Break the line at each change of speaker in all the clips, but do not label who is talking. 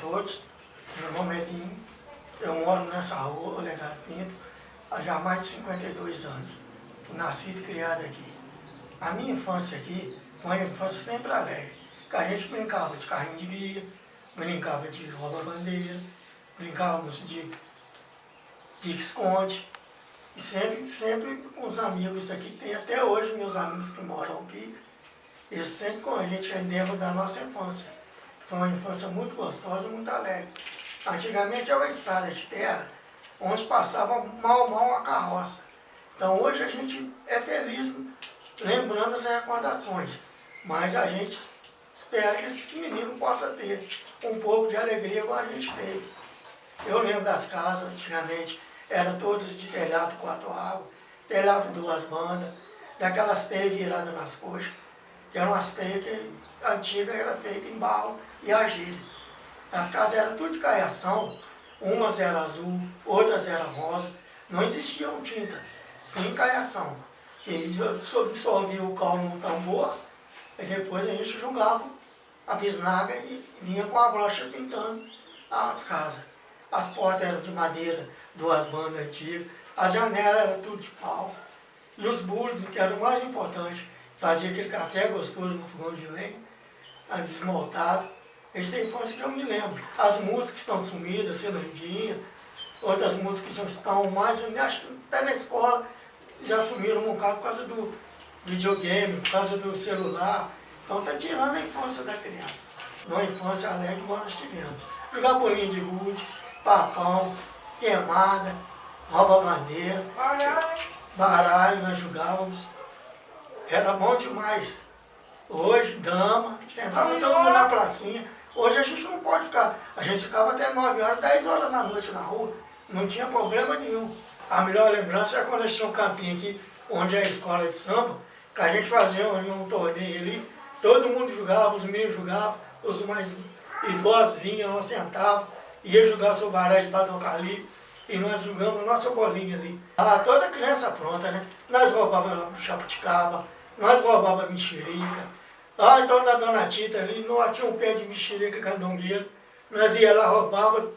todos. Meu nome é Linho. Eu moro nessa rua, Olegário Pinto, há já mais de 52 anos. Nascido e criado aqui. A minha infância aqui foi uma infância sempre alegre. Que a gente brincava de carrinho de guia, brincava de rouba-bandeira, brincávamos de pique-esconde. E sempre com os amigos aqui, tem até hoje meus amigos que moram aqui, eles sempre com a gente lembram da nossa infância. Foi uma infância muito gostosa, muito alegre. Antigamente era uma estrada de terra, onde passava mal uma carroça. Então hoje a gente é feliz lembrando as recordações, mas a gente espera que esse menino possa ter um pouco de alegria como a gente teve. Eu lembro das casas, antigamente, eram todas de telhado 4 águas, telhado 2 bandas, daquelas teias viradas nas coxas, que eram umas teias que antigas era feita em barro e argila. As casas eram tudo de caiação, umas eram azul, outras eram rosa, não existiam tinta, sim caiação. Eles absorviam o cal no tambor, e depois a gente jogava a bisnaga e vinha com a brocha pintando as casas. As portas eram de madeira, 2 bandas antigas, as janelas eram tudo de pau. E os bules, que era o mais importante, fazia aquele café gostoso no fogão de lenha, desmaltado. Essa é a infância que eu me lembro. As músicas estão sumidas, Cirandinha, outras músicas já estão mais, eu acho que até na escola já sumiram um bocado por causa do videogame, por causa do celular. Então está tirando a infância da criança. Uma infância alegre igual nós tivemos. Jogar bolinha de gude, papão, queimada, rouba-bandeira, baralho nós jogávamos. Era bom demais. Hoje, dama, sentava todo mundo na pracinha. Hoje a gente não pode ficar. A gente ficava até 9 horas, 10 horas da noite na rua. Não tinha problema nenhum. A melhor lembrança é quando a gente tinha um campinho aqui, onde é a escola de samba, que a gente fazia um torneio ali. Todo mundo jogava, os meninos jogavam, os mais idosos vinham, nós sentavam, ia jogar seu baralho de Badocali, e nós jogamos a nossa bolinha ali. Toda criança pronta, né? Nós roubávamos jabuticaba, nós roubávamos mexerica. Então na Dona Tita ali, nós tinha um pé de mexerica candongueiro, nós ia lá, roubava.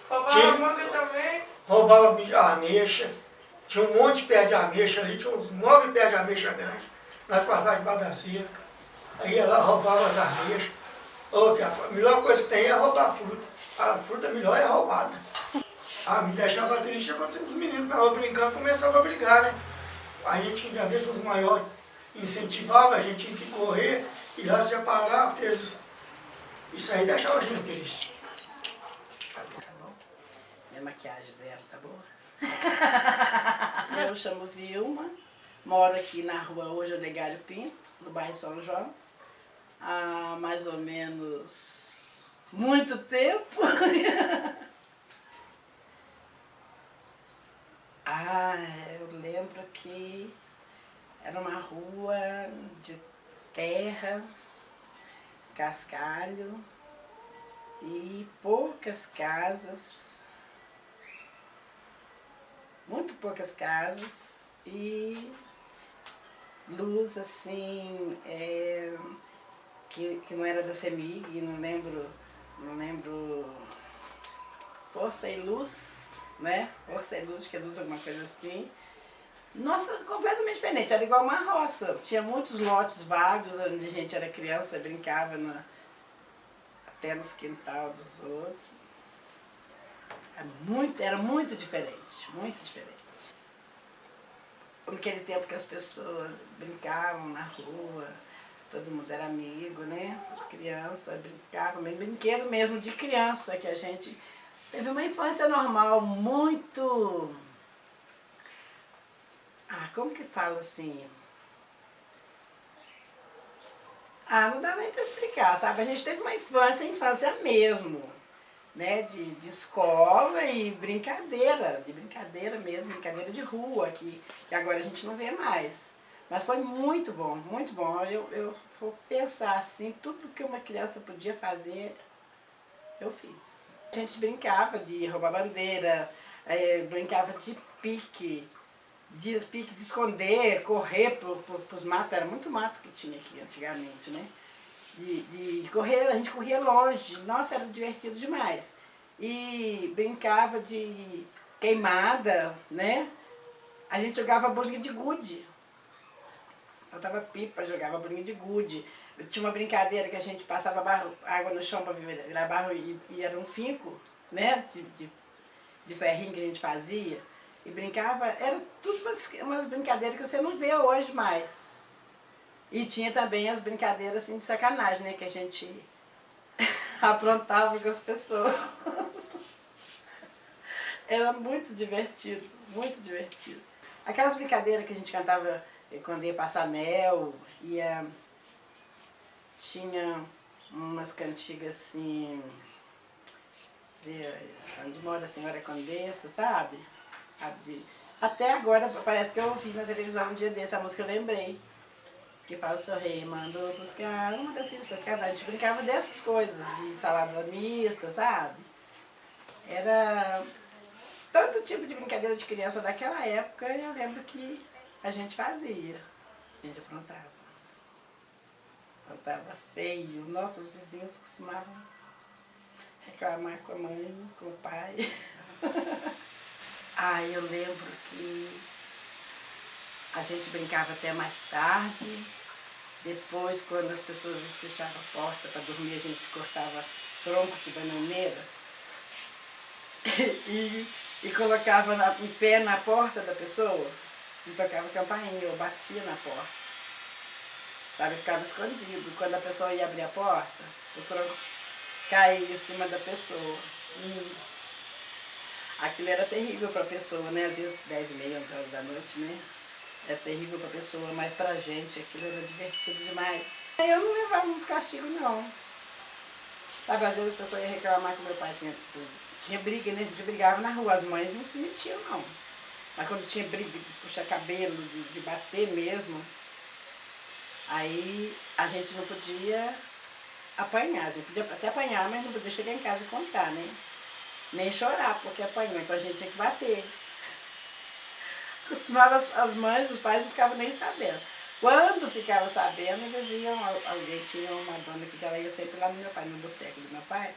Roubava manga também?
Roubava ameixa, tinha um monte de pé de ameixa ali, tinha uns 9 pés de ameixa grandes. Nós passávamos debaixo da cerca, aí ia lá, roubava as ameixas. A melhor coisa que tem é roubar a fruta. A fruta melhor é roubada. Me deixava triste quando os meninos estavam brincando, começavam a brigar, né? A gente, às vezes, os maiores incentivavam, a gente tinha que correr, ir lá separar, porque isso aí deixava a gente triste.
Tá bom? Minha maquiagem zero, tá boa? Eu chamo Vilma, moro aqui na rua hoje Olegário Pinto, no bairro São João, há mais ou menos muito tempo. Eu lembro que era uma rua de terra, cascalho e poucas casas, muito poucas casas e luz assim, que não era da CEMIG, não lembro, Força e Luz, né? Força e Luz, que é luz, alguma coisa assim. Nossa, completamente diferente, era igual uma roça. Tinha muitos lotes vagos, onde a gente era criança, brincava até nos quintal dos outros. Era muito diferente, muito diferente. Naquele tempo que as pessoas brincavam na rua, todo mundo era amigo, né? Criança, brincava, brinquedo mesmo de criança, que a gente teve uma infância normal, muito... como que fala assim? Não dá nem para explicar, sabe? A gente teve uma infância mesmo, né? De escola e brincadeira mesmo, brincadeira de rua, que agora a gente não vê mais. Mas foi muito bom, muito bom. Eu vou pensar assim, tudo que uma criança podia fazer, eu fiz. A gente brincava de roubar bandeira, brincava de pique, de esconder, correr pros matos, era muito mato que tinha aqui antigamente, né? de correr, a gente corria longe, nossa, era divertido demais. E brincava de queimada, né? A gente jogava bolinha de gude. Soltava pipa, jogava bolinha de gude. Tinha uma brincadeira que a gente passava água no chão para virar barro e era um finco, né? De ferrinho que a gente fazia. E brincava, era tudo umas brincadeiras que você não vê hoje mais. E tinha também as brincadeiras assim, de sacanagem, né? Que a gente aprontava com as pessoas. Era muito divertido, muito divertido. Aquelas brincadeiras que a gente cantava quando ia passar anel, tinha umas cantigas assim, onde mora a senhora Condessa, sabe? Até agora parece que eu ouvi na televisão um dia desse, a música eu lembrei. Que fala, o seu rei mandou buscar uma das filhas para se casar. A gente brincava dessas coisas, de salada mista, sabe? Era todo tipo de brincadeira de criança daquela época, eu lembro que a gente fazia. A gente aprontava. Aprontava feio. Nossos vizinhos costumavam reclamar com a mãe, com o pai. Eu lembro que a gente brincava até mais tarde. Depois, quando as pessoas fechavam a porta para dormir, a gente cortava tronco de bananeira e colocava um pé na porta da pessoa e tocava campainha, ou batia na porta. Sabe, ficava escondido. Quando a pessoa ia abrir a porta, o tronco caía em cima da pessoa. Aquilo era terrível para a pessoa, né? Às vezes 10h30, 11 horas da noite, né? É terrível para a pessoa, mas para a gente aquilo era divertido demais. Eu não levava muito castigo, não. Sabe, às vezes as pessoas iam reclamar com meu pai, assim, tinha briga, né? A gente brigava na rua, as mães não se metiam, não. Mas quando tinha briga de puxar cabelo, de bater mesmo, aí a gente não podia apanhar. A gente podia até apanhar, mas não podia chegar em casa e contar, né? Nem chorar, porque apanhou, então a gente tinha que bater. Costumava as mães, os pais não ficavam nem sabendo. Quando ficavam sabendo, eles iam, alguém tinha uma dona que ela ia sempre lá no meu pai, no boteco do meu pai,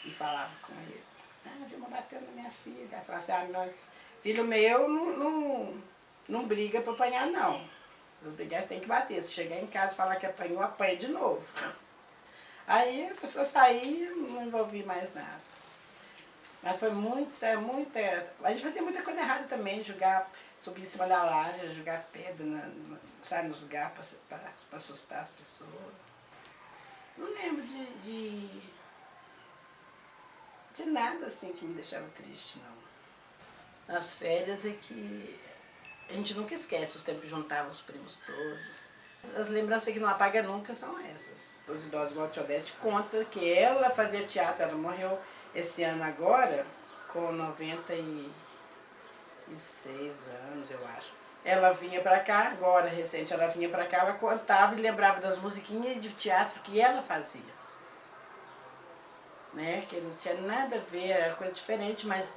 e falava com ele, a Dilma bateu na minha filha. Ela falava assim, nós, filho meu não briga para apanhar, não. Os brigados tem que bater. Se chegar em casa e falar que apanhou, apanha de novo. Aí a pessoa saía, não envolvia mais nada. Mas foi muita. A gente fazia muita coisa errada também, subir em cima da laje, jogar pedra, sabe, nos lugares para assustar as pessoas. Não lembro de nada assim que me deixava triste, não. Nas férias é que a gente nunca esquece os tempos que juntava os primos todos. As lembranças que não apaga nunca são essas. Os idosos igual a Tia Odete conta que ela fazia teatro, ela morreu esse ano agora, com 96 anos, eu acho. Ela vinha pra cá, agora recente, ela vinha pra cá, ela contava e lembrava das musiquinhas de teatro que ela fazia. Né? Que não tinha nada a ver, era coisa diferente, mas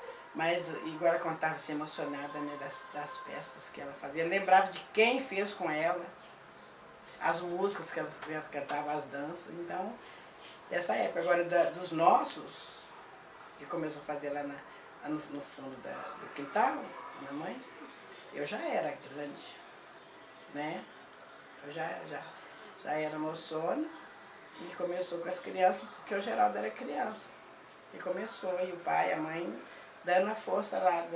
igual ela contava, se emocionada, né, das peças que ela fazia. Lembrava de quem fez com ela, as músicas que ela cantava, as danças. Então, dessa época. Agora, dos nossos, que começou a fazer lá no fundo do quintal, minha mãe, eu já era grande, né? Eu já era moçona e começou com as crianças, porque o Geraldo era criança. E começou, e o pai, a mãe, dando a força lá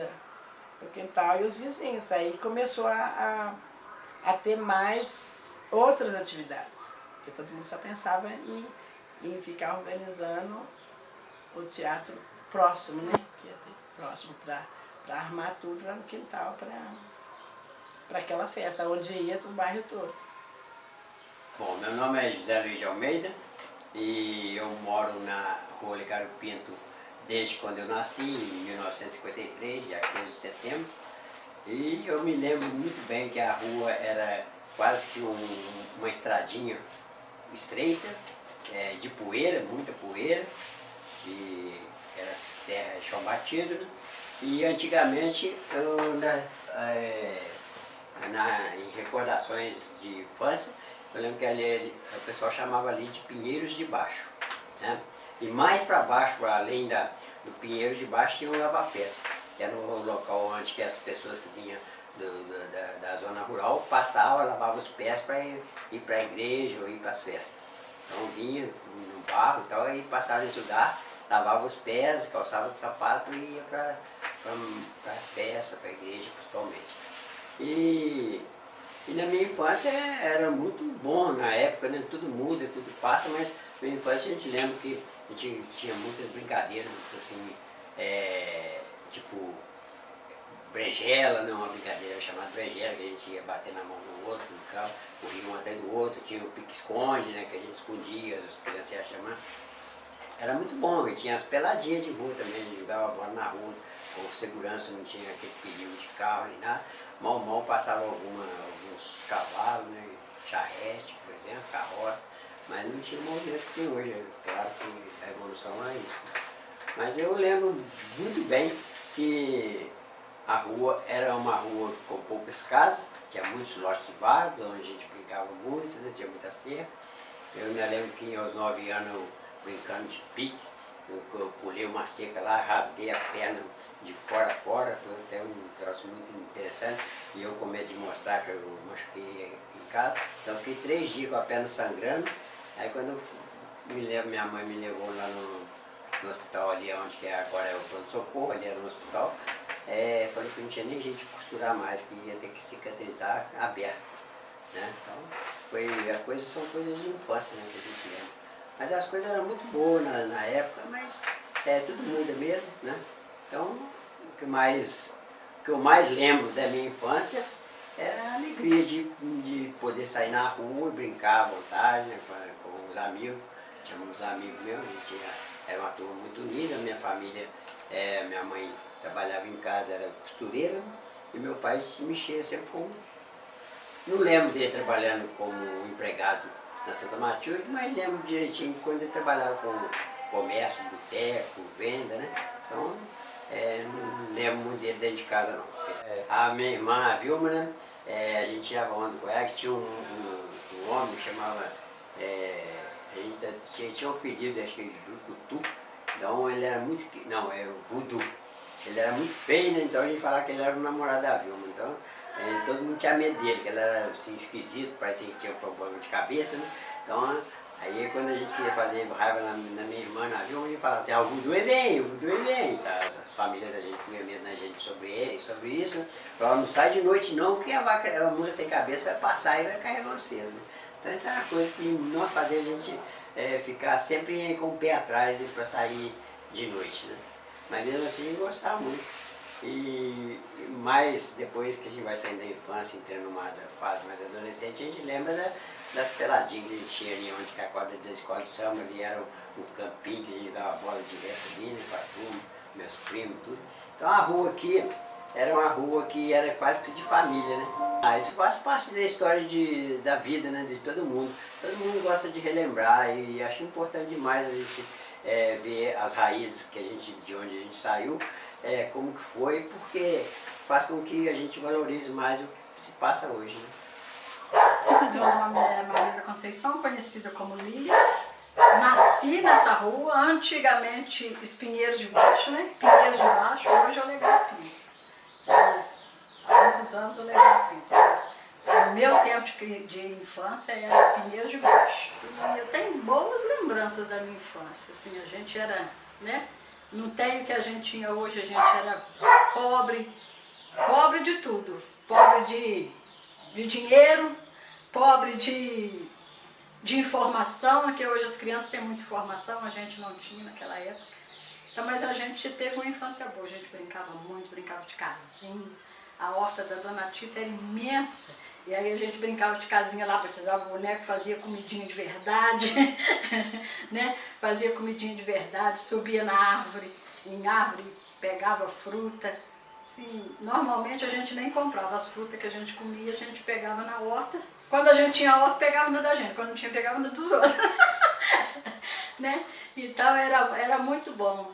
do quintal e os vizinhos. Aí começou a ter mais outras atividades, porque todo mundo só pensava em ficar organizando o teatro próximo, né? Que ia ter próximo para armar tudo lá no quintal para aquela festa, onde ia o bairro todo.
Bom, meu nome é José Luiz de Almeida e eu moro na Rua Licário Pinto desde quando eu nasci, em 1953, dia 15 de setembro. E eu me lembro muito bem que a rua era quase que uma estradinha estreita, de poeira, muita poeira, e era terra, chão batido, né? E antigamente, em recordações de infância, eu lembro que ali o pessoal chamava ali de Pinheiros de Baixo, né? E mais para baixo, além do Pinheiros de Baixo, tinha um lava-pés, que era o local onde que as pessoas que vinham da zona rural passavam, lavavam os pés para ir para a igreja ou ir para as festas. Então vinha no barro e tal, e passava nesse lugar, lavava os pés, calçava os sapatos e ia para as festas, para a igreja principalmente. E na minha infância era muito bom na época, né? Tudo muda, tudo passa, mas na minha infância a gente lembra que a gente tinha muitas brincadeiras assim, tipo brejela, né? Uma brincadeira chamada brejela, que a gente ia bater na mão no outro, corria um atrás do outro, tinha o pique-esconde, né? Que a gente escondia, as crianças iam chamar. Era muito bom, e tinha as peladinhas de rua também, a gente jogava bola na rua, com segurança, não tinha aquele perigo de carro nem nada. Mal passava alguns cavalos, né? Charrete, por exemplo, carroça, mas não tinha o movimento que tem hoje. Claro que a evolução é isso. Mas eu lembro muito bem que a rua era uma rua com poucas casas, tinha muitos lotes vagos, onde a gente brincava muito, né? Tinha muita cerca. Eu me lembro que aos 9 anos, eu, brincando de pique, eu pulei uma cerca lá, rasguei a perna de fora a fora, foi até um troço muito interessante, e eu com medo de mostrar que eu machuquei em casa, então eu fiquei 3 dias com a perna sangrando. Aí quando minha mãe me levou lá no hospital ali, onde que agora é o pronto-socorro, ali era no hospital, falei que não tinha nem jeito de costurar mais, que ia ter que cicatrizar aberto, né? Então são coisas de infância, né, que a gente lembra. Mas as coisas eram muito boas na época, mas tudo muda mesmo, né? Então, o que eu mais lembro da minha infância era a alegria de poder sair na rua e brincar à vontade, né, com os amigos. Tínhamos uns amigos meus, era uma turma muito unida, minha família, minha mãe trabalhava em casa, era costureira, e meu pai se mexia sempre com... Não lembro dele trabalhando como empregado na Santa Matilde, mas lembro direitinho quando ele trabalhava com comércio, boteco, venda, né? Então, não lembro muito dele dentro de casa não. A minha irmã, a Vilma, né? A gente tirava onda com ela, que tinha um homem que chamava, a gente tinha um apelido, acho que de Brucutu, então ele era muito, não, é o Voodoo. Ele era muito feio, né? Então a gente falava que ele era o namorado da Vilma, então todo mundo tinha medo dele, que ele era assim esquisito, parecia que tinha um problema de cabeça, né? Então, aí quando a gente queria fazer raiva na minha irmã, na Vilma, a gente falava assim, o Voodoo é bem, o Voodoo é bem. As famílias da gente tinham medo da gente sobre isso, né? Falava, não sai de noite não, porque a mula sem cabeça vai passar e vai carregar vocês, né? Então isso era uma coisa que não fazia a gente ficar sempre com o pé atrás para sair de noite, né? Mas mesmo assim eu gostava muito. E mais depois que a gente vai saindo da infância, entrando numa fase mais adolescente, a gente lembra das peladinhas que a gente tinha ali, onde que a quadra da escola de samba ali era o campinho, que a gente dava bola direto ali, né, com a turma, meus primos, tudo. Então a rua aqui era uma rua que era quase que de família, né? Isso faz parte da história da vida, né, de todo mundo. Todo mundo gosta de relembrar e acho importante demais a gente ver as raízes de onde a gente saiu, como que foi, porque faz com que a gente valorize mais o que se passa hoje, né?
Meu nome é Maria da Conceição, conhecida como Lília. Nasci nessa rua, antigamente Espinheiros de Baixo, né? Pinheiros de Baixo, hoje é o Legal Pinto. Mas há muitos anos o Legal Pinto. No meu tempo de infância era Pinheiros de Baixo. E eu tenho boas lembranças da minha infância. Assim, a gente era, né? Não tem o que a gente tinha hoje, a gente era pobre de tudo. Pobre de dinheiro, pobre de informação, porque hoje as crianças têm muita informação, a gente não tinha naquela época. Então, mas a gente teve uma infância boa, a gente brincava muito, brincava de casinha. A horta da Dona Tita era imensa. E aí a gente brincava de casinha lá, batizava o boneco, fazia comidinha de verdade, né? Fazia comidinha de verdade, subia em árvore, pegava fruta. Assim, normalmente a gente nem comprava as frutas que a gente comia, a gente pegava na horta. Quando a gente tinha horta, pegava na da gente, quando não tinha, pegava na dos outros. Né? Então era muito bom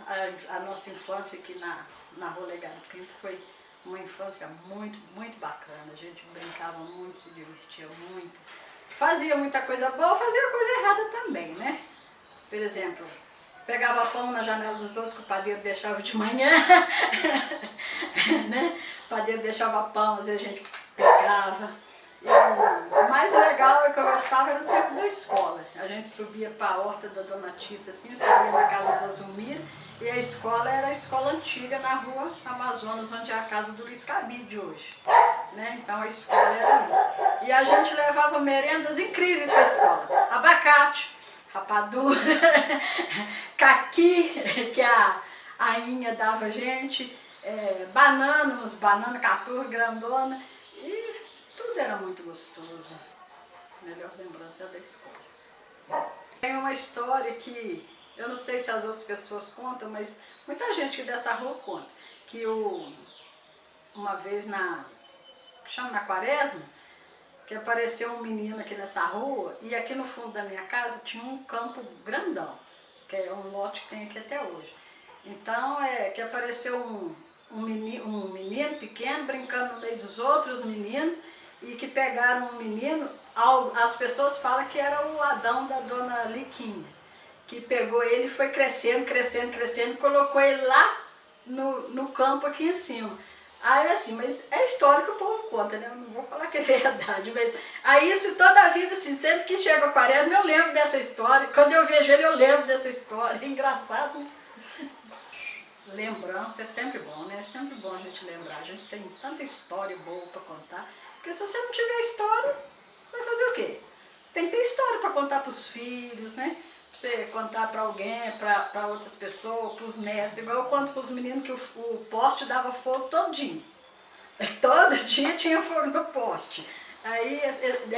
a nossa infância aqui na Rua Legal Pinto, foi uma infância muito, muito bacana. A gente brincava muito, se divertia muito. fazia muita coisa boa, fazia coisa errada também, né? Por exemplo, pegava pão na janela dos outros que o padeiro deixava de manhã, né? O padeiro deixava pão, às vezes a gente pegava. E o mais legal que eu gostava era o tempo da escola. A gente subia para a horta da Dona Tita, assim, subia na casa da Zulmira, e a escola era a escola antiga na rua Amazonas, onde é a casa do Luiz Cabide hoje. Né? Então a escola era ali. E a gente levava merendas incríveis para a escola. Abacate, rapadura, caqui, que a Inha dava a gente, banana, uns banana, caturra, grandona, e tudo era muito gostoso. Melhor lembrança da escola. Tem uma história que, eu não sei se as outras pessoas contam, mas muita gente dessa rua conta, que uma vez na Quaresma, que apareceu um menino aqui nessa rua, e aqui no fundo da minha casa tinha um campo grandão, que é um lote que tem aqui até hoje. Então, que apareceu um menino pequeno brincando no meio dos outros meninos, e que pegaram um menino, as pessoas falam que era o Adão da Dona Liquinha, que pegou ele e foi crescendo, colocou ele lá no campo aqui em cima. Aí assim, mas é história que o povo conta, né? Eu não vou falar que é verdade, mas aí isso toda a vida, assim, sempre que chega a Quaresma eu lembro dessa história, quando eu vejo ele eu lembro dessa história, é engraçado, né? Lembrança é sempre bom, né? É sempre bom a gente lembrar, a gente tem tanta história boa para contar, porque se você não tiver história, vai fazer o quê? Você tem que ter história para contar para os filhos, né? Pra você contar para alguém, para outras pessoas, para os netos. Igual eu conto para os meninos que o poste dava fogo todo dia. Todo dia tinha fogo no poste. Aí,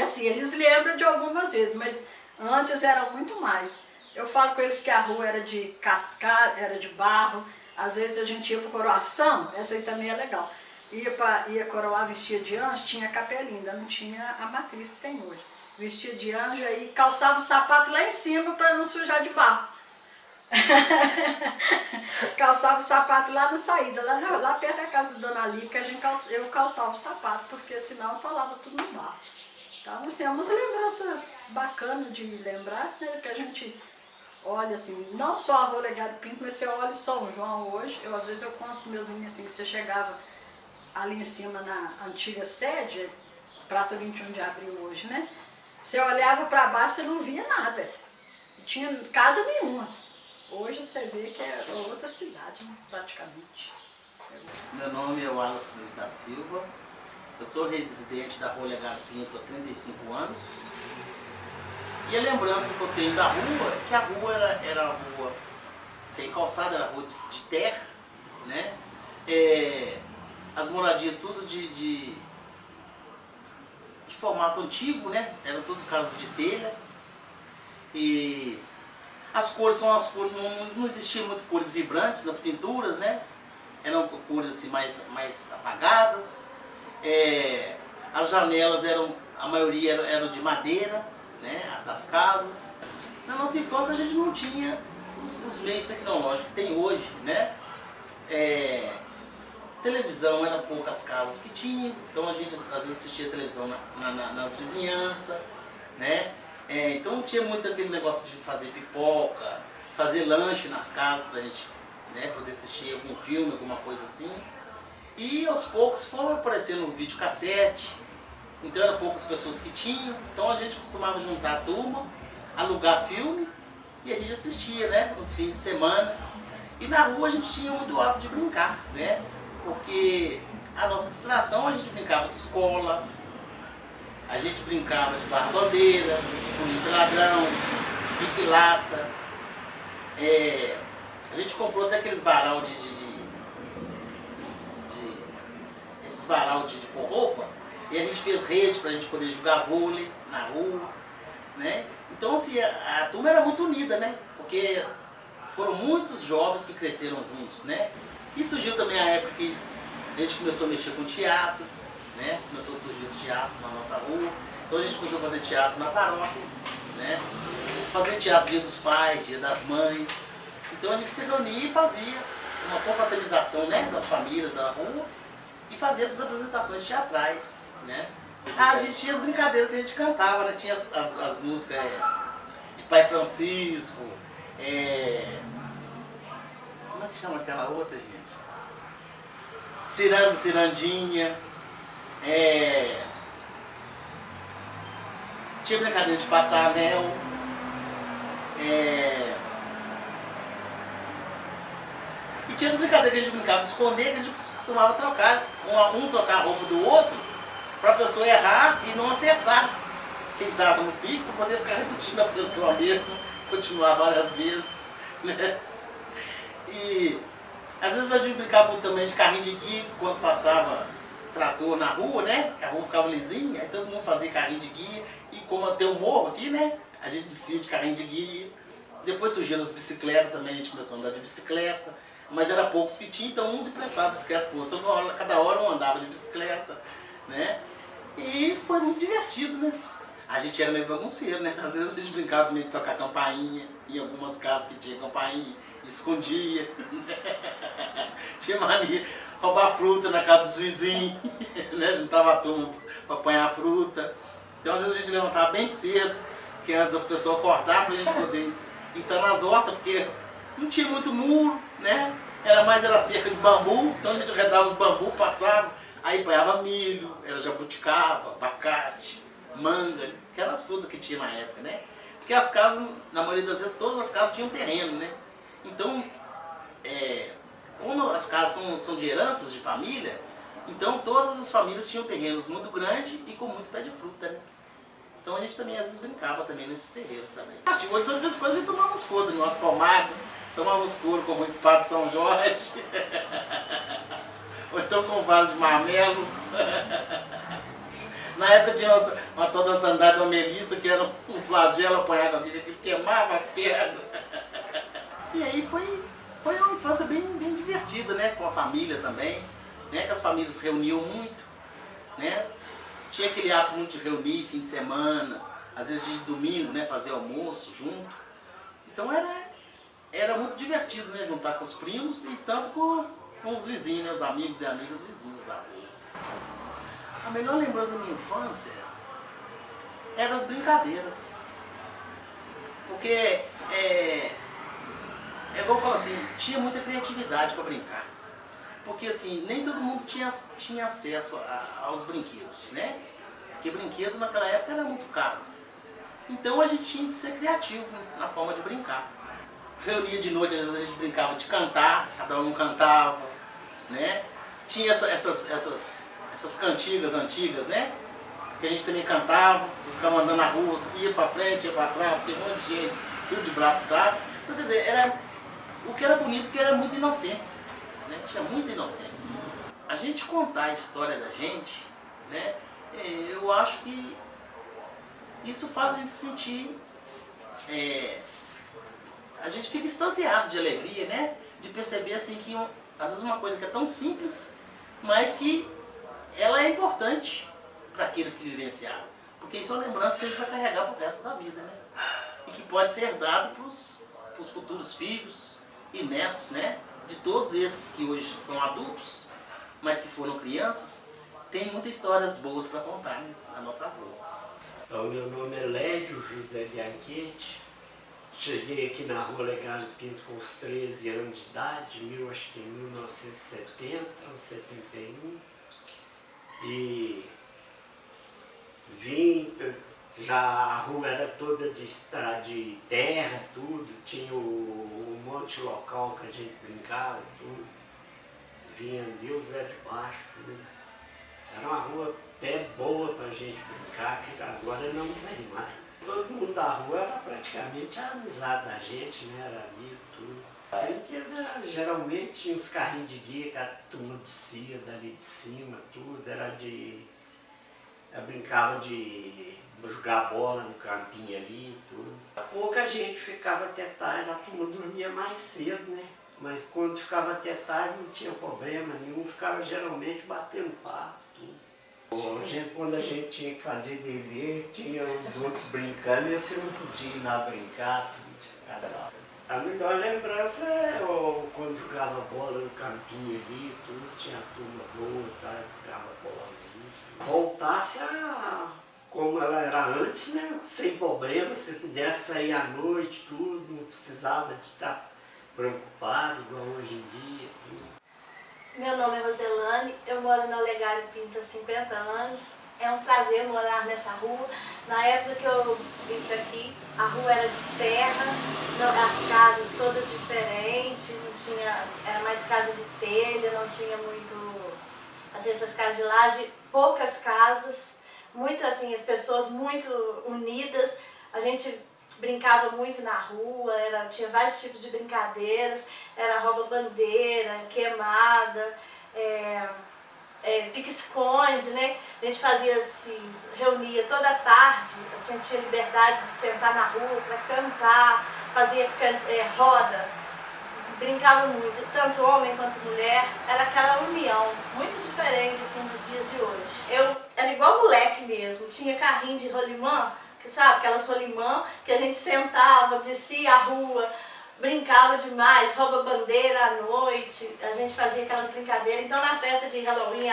assim, eles lembram de algumas vezes, mas antes era muito mais. Eu falo com eles que a rua era de cascalho, era de barro. Às vezes a gente ia para coroação, essa aí também é legal. Ia coroar, vestia de anjo, tinha capelinha, ainda não tinha a matriz que tem hoje. Vestia de anjo e calçava o sapato lá em cima para não sujar de barro. Calçava o sapato lá na saída, lá perto da casa da Dona Lídia, que eu calçava o sapato, porque senão eu falava tudo no barro. Então, assim, é uma lembrança bacana de lembrar, né, que a gente olha assim, não só a Rua Legado Pinto, mas você olha São João hoje, às vezes eu conto para meus meninos assim, que você chegava ali em cima na antiga sede, Praça 21 de Abril hoje, né? Você olhava para baixo, você não via nada. Não tinha casa nenhuma. Hoje você vê que é outra cidade, né, praticamente.
Meu nome é Wallace Luiz da Silva. Eu sou residente da Rua Legado Pinto há 35 anos. E a lembrança que eu tenho da rua é que a rua era uma rua sem calçada, era rua de terra, né? As moradias tudo de formato antigo, né? Eram tudo casas de telhas. E as cores são as cores, não existiam muito cores vibrantes nas pinturas, né? Eram cores assim mais apagadas. As janelas a maioria eram de madeira, né? Das casas. Na nossa infância a gente não tinha os meios tecnológicos que tem hoje, né? Televisão era poucas casas que tinha, então a gente às vezes assistia televisão nas vizinhanças, né? Então não tinha muito aquele negócio de fazer pipoca, fazer lanche nas casas pra gente, né, poder assistir algum filme, alguma coisa assim. E aos poucos foram aparecendo videocassete, então eram poucas pessoas que tinham, então a gente costumava juntar a turma, alugar filme e a gente assistia, né, nos fins de semana. E na rua a gente tinha muito hábito de brincar, né? Porque a nossa distração, a gente brincava de escola, a gente brincava de barra-bandeira, polícia ladrão, pique-lata. A gente comprou até aqueles varal esses varal de pôr roupa, e a gente fez rede para a gente poder jogar vôlei na rua, né? Então assim, a turma era muito unida, né? Porque foram muitos jovens que cresceram juntos, né? E surgiu também a época que a gente começou a mexer com teatro, né? Começou a surgir os teatros na nossa rua. Então a gente começou a fazer teatro na paróquia, né? Fazer teatro Dia dos Pais, Dia das Mães. Então a gente se reunia e fazia uma confraternização, né, das famílias da rua e fazia essas apresentações teatrais, né? A gente tinha as brincadeiras que a gente cantava, né? Tinha as músicas de Pai Francisco, como é que chama aquela outra, gente? Ciranda, Cirandinha. Tinha brincadeira de passar anel. E tinha as brincadeiras que a gente brincava de esconder, que a gente costumava trocar, um trocar a roupa do outro, para a pessoa errar e não acertar quem estava no pico, para poder ficar repetindo a pessoa mesmo, continuar várias vezes, né? E às vezes a gente brincava muito também de carrinho de guia, quando passava trator na rua, né? Que a rua ficava lisinha, aí todo mundo fazia carrinho de guia, e como tem um morro aqui, né? A gente descia de carrinho de guia. Depois surgiram as bicicletas também, a gente começou a andar de bicicleta, mas era poucos que tinham, então uns emprestavam bicicleta para o outro, cada hora um andava de bicicleta, né? E foi muito divertido, né? A gente era meio bagunceiro, né? Às vezes a gente brincava meio de tocar campainha, em algumas casas que tinha campainha, escondia. Tinha mania roubar fruta na casa dos vizinhos, né? Juntava a turma para apanhar fruta. Então às vezes a gente levantava bem cedo, porque antes das pessoas acordar, para a gente poder entrar nas hortas, porque não tinha muito muro, né? Era cerca de bambu, então a gente arredava os bambus, passava, aí apanhava milho, era jabuticaba, abacate, manga, aquelas frutas que tinha na época, né? Porque as casas, na maioria das vezes, todas as casas tinham terreno, né? Então, como as casas são de heranças de família, então todas as famílias tinham terrenos muito grandes e com muito pé de fruta, né? Então a gente também às vezes brincava também nesses terreiros também. Todas as coisas a gente tomava os couro no nosso palmado, tomava os couro como o espada de São Jorge, ou então com o vale de marmelo. Na época tinha uma tal da sandália da Melissa, que era um flagelo apanhar com aquilo, que queimava as pernas. E aí foi uma infância bem divertida, né? Com a família também, né? Que as famílias reuniam muito, né? Tinha aquele hábito muito de reunir fim de semana, às vezes de domingo, né? Fazer almoço junto. Então era muito divertido, né? Juntar com os primos e tanto com os vizinhos, né? Os amigos e amigas vizinhos da rua. A melhor lembrança da minha infância era as brincadeiras. Porque, igual eu falo assim, tinha muita criatividade para brincar. Porque assim, nem todo mundo tinha acesso aos brinquedos, né? Porque brinquedo naquela época era muito caro. Então a gente tinha que ser criativo na forma de brincar. Reunia de noite, às vezes a gente brincava de cantar, cada um cantava, né? Tinha essas cantigas antigas, né? Que a gente também cantava, ficava andando na rua, ia pra frente, ia pra trás, tinha um monte de gente, tudo de braço dado. Então, quer dizer, o que era bonito, que era muita inocência, né? Tinha muita inocência. A gente contar a história da gente, né? Eu acho que isso faz a gente sentir, a gente fica extasiado de alegria, né? De perceber assim que às vezes uma coisa que é tão simples, mas que ela é importante para aqueles que vivenciaram. Porque isso é uma lembrança que a gente vai carregar para o resto da vida, né? E que pode ser dado para os futuros filhos e netos, né? De todos esses que hoje são adultos, mas que foram crianças, tem muitas histórias boas para contar, né? Na nossa rua.
O meu nome é Lédio José Bianchetti. Cheguei aqui na Rua Legário Pinto com os 13 anos de idade, acho que em 1970 ou 71. E vim, já a rua era toda de terra, tudo, tinha um monte local que a gente brincava, tudo. Vinha Deus é de baixo, tudo. Era uma rua até boa pra gente brincar, que agora não tem mais. Todo mundo da rua era praticamente a amizade da gente, né? Era amigo, tudo. Brinquedo geralmente tinha os carrinhos de guia que a turma descia dali de cima, tudo. Eu brincava de jogar bola no campinho ali, tudo. Pouca gente ficava até tarde, a turma dormia mais cedo, né? Mas quando ficava até tarde não tinha problema nenhum, ficava geralmente batendo papo. Quando a gente tinha que fazer dever, tinha os outros brincando e você não podia ir lá brincar. A melhor lembrança é quando jogava bola no campinho ali, tudo, tinha a turma boa, tá? Jogava bola ali. Voltasse a como ela era antes, né? Sem problema, se pudesse sair à noite, tudo, não precisava de estar preocupado, igual hoje em dia. Tudo.
Meu nome é Roselane, eu moro na Olegário Pinto há 50 anos. É um prazer morar nessa rua. Na época que eu vim para aqui, a rua era de terra, as casas todas diferentes, não tinha, era mais casa de telha, não tinha muito, assim, essas casas de laje, poucas casas, muito assim, as pessoas muito unidas. A gente brincava muito na rua, tinha vários tipos de brincadeiras, era rouba-bandeira, queimada, pique-esconde, né? A gente fazia assim, reunia toda tarde, a gente tinha liberdade de sentar na rua para cantar, fazia roda, brincava muito, tanto homem quanto mulher, era aquela união, muito diferente assim dos dias de hoje. Eu era igual moleque mesmo, tinha carrinho de rolimã, sabe, aquelas rolimã que a gente sentava, descia a rua, brincava demais, rouba-bandeira à noite, a gente fazia aquelas brincadeiras. Então na festa de Halloween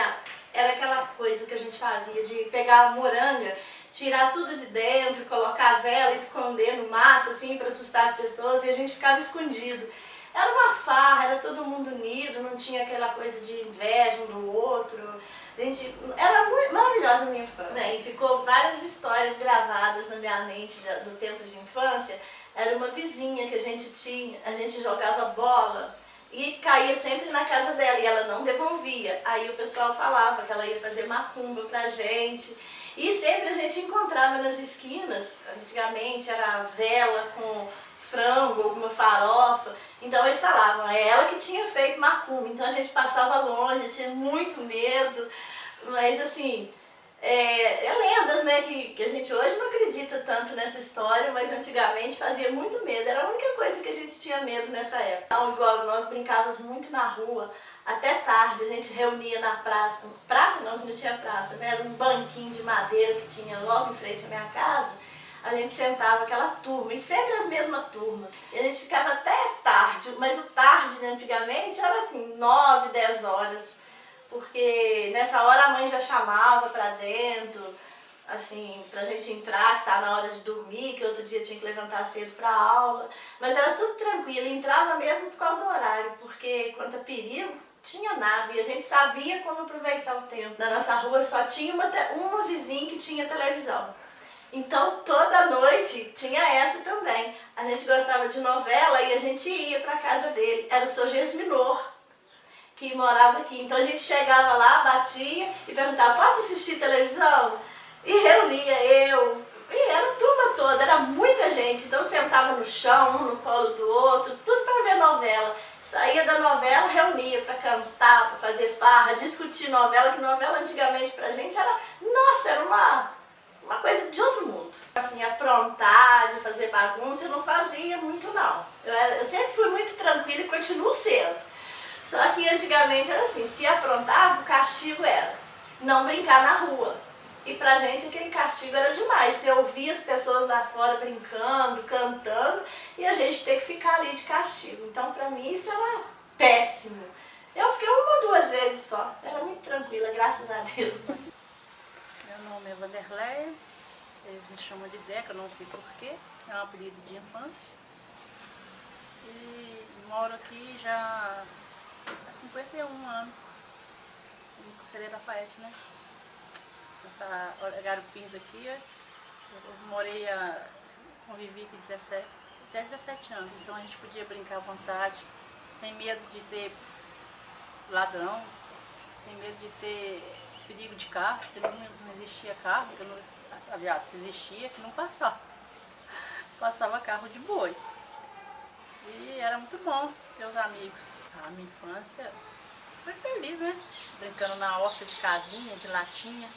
era aquela coisa que a gente fazia de pegar a moranga, tirar tudo de dentro, colocar a vela, esconder no mato assim para assustar as pessoas, e a gente ficava escondido. Era uma farra, era todo mundo unido, não tinha aquela coisa de inveja um do outro. Era muito maravilhosa a minha infância. E ficou várias histórias gravadas na minha mente do tempo de infância. Era uma vizinha que a gente tinha, a gente jogava bola e caía sempre na casa dela e ela não devolvia. Aí o pessoal falava que ela ia fazer macumba pra gente. E sempre a gente encontrava nas esquinas, antigamente era vela com frango, alguma farofa. Então eles falavam, é ela que tinha feito macumba. Então a gente passava longe, tinha muito medo. Mas assim, lendas, né, que a gente hoje não acredita tanto nessa história, mas antigamente fazia muito medo. Era a única coisa que a gente tinha medo nessa época. Então, igual nós brincávamos muito na rua, até tarde, a gente reunia na praça. Praça não, que não tinha praça, né? Era um banquinho de madeira que tinha logo em frente à minha casa. A gente sentava aquela turma, e sempre as mesmas turmas. E a gente ficava até tarde, mas o tarde, né, antigamente, era assim, 9, 10 horas. Porque nessa hora a mãe já chamava pra dentro, assim, pra gente entrar, que tá na hora de dormir, que outro dia tinha que levantar cedo pra aula. Mas era tudo tranquilo, entrava mesmo por causa do horário, porque quanto a perigo, tinha nada. E a gente sabia como aproveitar o tempo. Na nossa rua só tinha uma vizinha que tinha televisão. Então toda noite tinha essa também. A gente gostava de novela e a gente ia pra casa dele. Era o seu Gesminor, que morava aqui. Então a gente chegava lá, batia e perguntava, posso assistir televisão? E reunia e era a turma toda, era muita gente. Então sentava no chão, um no colo do outro, tudo para ver novela. Saía da novela, reunia para cantar, para fazer farra, discutir novela, que novela antigamente pra gente era, nossa, era uma coisa de outro mundo. Assim, aprontar, de fazer bagunça, eu não fazia muito não. Eu sempre fui muito tranquila e continuo sendo. Só que antigamente era assim, se aprontava, o castigo era não brincar na rua. E pra gente aquele castigo era demais. Você ouvia as pessoas lá fora brincando, cantando, e a gente ter que ficar ali de castigo. Então pra mim isso era péssimo. Eu fiquei 1 ou 2 vezes só. Era muito tranquila, graças a Deus.
Meu nome é Vanderleia, eles me chamam de Deca, não sei porquê, é um apelido de infância. E moro aqui já há 51 anos, em Conselheiro Lafayette, né? Nessa Olegário Pinto aqui, eu convivi aqui até 17 anos, então a gente podia brincar à vontade, sem medo de ter ladrão, sem medo de ter perigo de carro, porque não existia carro, aliás, se existia, que não passava. Passava carro de boi. E era muito bom ter os amigos. A minha infância foi feliz, né? Brincando na horta de casinha, de latinha,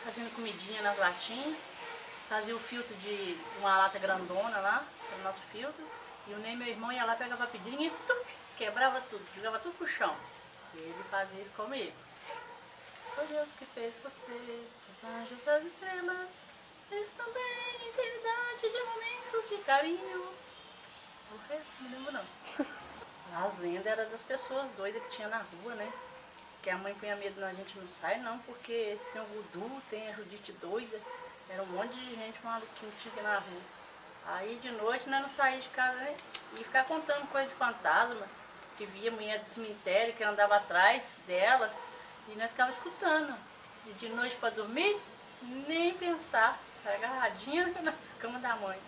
fazendo comidinha nas latinhas. Fazia o filtro de uma lata grandona lá, para o nosso filtro. E eu nem meu irmão ia lá, pegava a pedrinha e quebrava tudo, jogava tudo pro chão. E ele fazia isso comigo. Foi Deus que fez você, os anjos, as estrelas, Eles também, eternidade de momentos de carinho. O resto não lembro não. As lendas eram das pessoas doidas que tinha na rua, né? Que a mãe punha medo na gente não sai, não, porque tem o Voodoo, tem a Judite doida. Era um monte de gente maluquinha que tinha na rua. Aí de noite nós não saíamos de casa, né? E ficar contando coisa de fantasma, que via mulher do cemitério que andava atrás delas, e nós ficávamos escutando. E de noite para dormir, nem pensar. Era agarradinha na cama da mãe.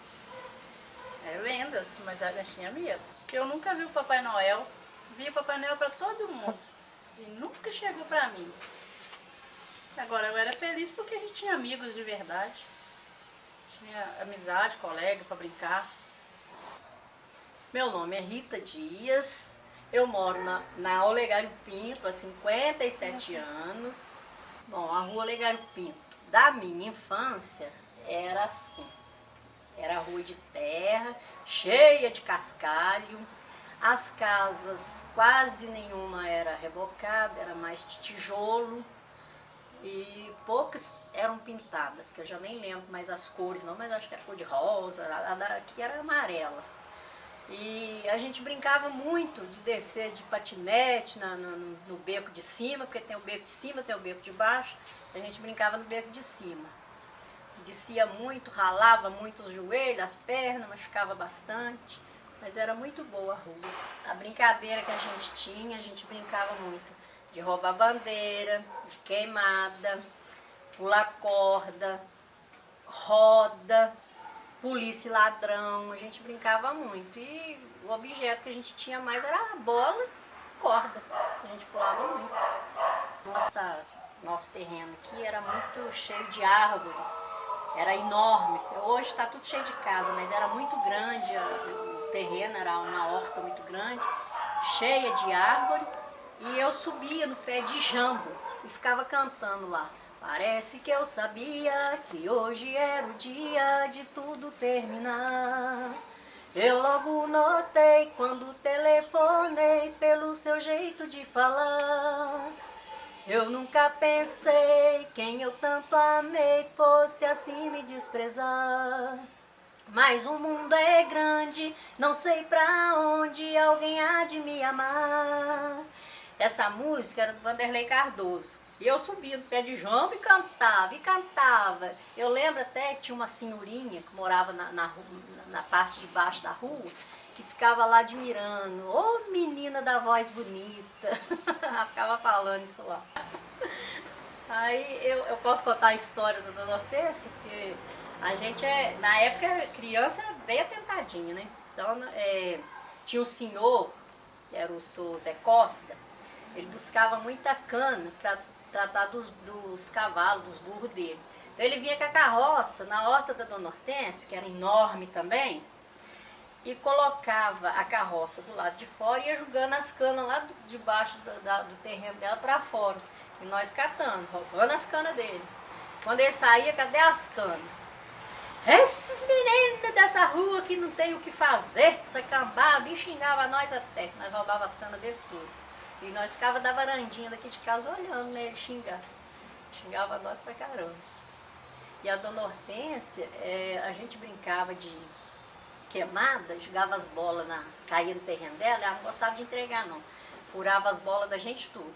É lendas, mas a gente tinha medo. Porque eu nunca vi o Papai Noel. Via o Papai Noel para todo mundo. E nunca chegou para mim. Agora eu era feliz porque a gente tinha amigos de verdade. Tinha amizade, colega para brincar. Meu nome é Rita Dias. Eu moro na Olegário Pinto há 57 anos. Bom, a rua Olegário Pinto da minha infância era assim. Era rua de terra, cheia de cascalho. As casas, quase nenhuma era rebocada, era mais de tijolo. E poucas eram pintadas, que eu já nem lembro mais as cores não, mas acho que era cor de rosa, a daqui era amarela. E a gente brincava muito de descer de patinete no beco de cima, porque tem o beco de cima, tem o beco de baixo. A gente brincava no beco de cima. Descia muito, ralava muito os joelhos, as pernas, machucava bastante. Mas era muito boa a rua. A brincadeira que a gente brincava muito de roubar bandeira, de queimada, pular corda, roda, polícia e ladrão. A gente brincava muito. E o objeto que a gente tinha mais era a bola e corda. A gente pulava muito. Nosso terreno aqui era muito cheio de árvore. Era enorme. Hoje está tudo cheio de casa, mas era muito grande. O terreno era uma horta muito grande, cheia de árvore. E eu subia no pé de jambo e ficava cantando lá. Parece que eu sabia que hoje era o dia de tudo terminar. Eu logo notei quando telefonei pelo seu jeito de falar. Eu nunca pensei quem eu tanto amei fosse assim me desprezar. Mas o mundo é grande, não sei pra onde alguém há de me amar. Essa música era do Vanderlei Cardoso. E eu subia no pé de jambo e cantava, e cantava. Eu lembro até que tinha uma senhorinha que morava na parte de baixo da rua, que ficava lá admirando. Ô menina da voz bonita. Ela ficava falando isso lá. Aí eu posso contar a história da Dona Hortência, porque a gente na época, criança era bem atentadinha, né? Então, tinha um senhor, que era o senhor Zé Costa, ele buscava muita cana para tratar dos cavalos, dos burros dele. Então ele vinha com a carroça na horta da Dona Hortência, que era enorme também, e colocava a carroça do lado de fora e ia jogando as canas lá debaixo do terreno dela para fora. E nós catando, roubando as canas dele. Quando ele saía, cadê as canas? Esses meninos dessa rua que não tem o que fazer, essa cambada, e xingava nós até. Nós roubava as canas dele tudo. E nós ficava da varandinha daqui de casa olhando, né, ele xingar. Xingava nós pra caramba. E a Dona Hortência, a gente brincava de queimada, jogava as bolas, caía no terreno dela, ela não gostava de entregar não. Furava as bolas da gente tudo.